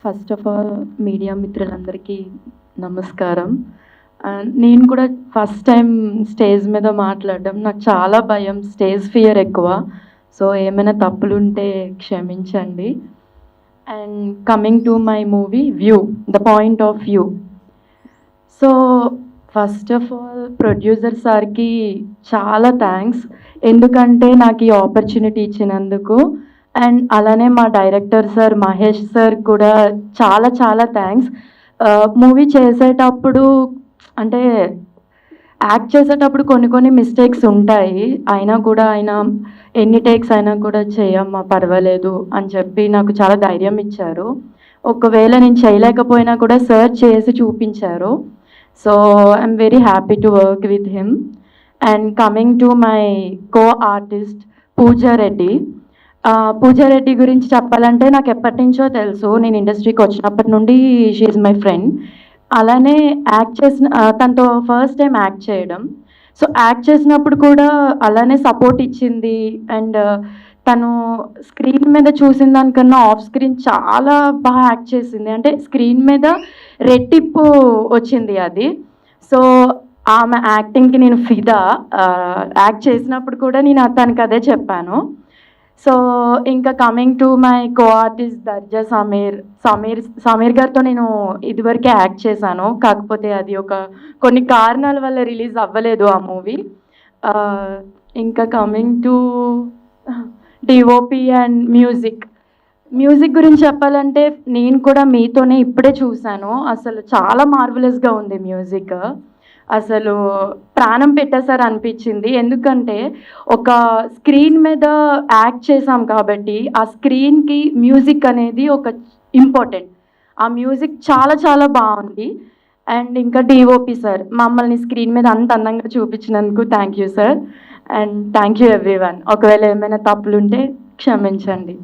First of all media మిత్రులందరికీ నమస్కారం. నేను కూడా ఫస్ట్ టైం స్టేజ్ మీద మాట్లాడడం నాకు చాలా భయం. స్టేజ్ ఫియర్ ఎక్కువ. సో, ఏమైనా తప్పులుంటే క్షమించండి. And coming to my movie 'view' the point of view. So, first of all producer సార్‌కి చాలా థ్యాంక్స్. ఎందుకంటే నాకు ఈ ఆపర్చునిటీ ఇచ్చినందుకు. అండ్ అలానే మా డైరెక్టర్ సార్ మహేష్ సార్ కూడా చాలా చాలా థ్యాంక్స్. మూవీ చేసేటప్పుడు అంటే యాక్ట్ చేసేటప్పుడు కొన్ని కొన్ని మిస్టేక్స్ ఉంటాయి. అయినా కూడా ఆయన ఎన్ని టేక్స్ అయినా కూడా చేయమ్మా పర్వాలేదు అని చెప్పి నాకు చాలా ధైర్యం ఇచ్చారు. ఒకవేళ నేను చేయలేకపోయినా కూడా సార్ చేసి చూపించారు. So, I'm very happy to work with him. And coming to my co artist Pooja Reddy. Pooja Reddy గురించి చెప్పాలంటే నాకు ఎప్పటినుంచో తెలుసు. నేను ఇండస్ట్రీకి వచ్చినప్పటి నుండి షీ ఈజ్ మై ఫ్రెండ్. అలానే యాక్ట్ చేసిన తనతో ఫస్ట్ టైం యాక్ట్ చేయడం. సో, యాక్ట్ చేసినప్పుడు కూడా అలానే సపోర్ట్ ఇచ్చింది. అండ్ తను స్క్రీన్ మీద చూసిన దానికన్నా ఆఫ్ స్క్రీన్ చాలా బాగా యాక్ట్ చేసింది. అంటే స్క్రీన్ మీద రెట్టింపు వచ్చింది అది. సో, ఆమె యాక్టింగ్‌కి నేను ఫిదా. యాక్ట్ చేసినప్పుడు కూడా నేను తనకి అదే చెప్పాను. సో, ఇంకా coming to my co artist దర్జా సమీర్ గారితో నేను ఇదివరకే యాక్ట్ చేశాను. కాకపోతే అది కొన్ని కారణాల వల్ల రిలీజ్ అవ్వలేదు ఆ మూవీ. ఇంకా coming to DOP and music. Music గురించి చెప్పాలంటే నేను కూడా మీతోనే ఇప్పుడే చూశాను. అసలు చాలా మార్వెలస్‌గా ఉంది మ్యూజిక్. అసలు ప్రాణం పెట్టేసారు అనిపించింది. ఎందుకంటే ఒక స్క్రీన్ మీద యాక్ట్ చేసాం కాబట్టి ఆ స్క్రీన్‌కి మ్యూజిక్ అనేది ఒక ఇంపార్టెంట్. ఆ మ్యూజిక్ చాలా చాలా బాగుంది. అండ్ ఇంకా డిఓపి సార్ మమ్మల్ని స్క్రీన్ మీద అంత అందంగా చూపించినందుకు thank you sir. And thank you everyone. ఒకవేళ ఏమైనా తప్పులుంటే క్షమించండి.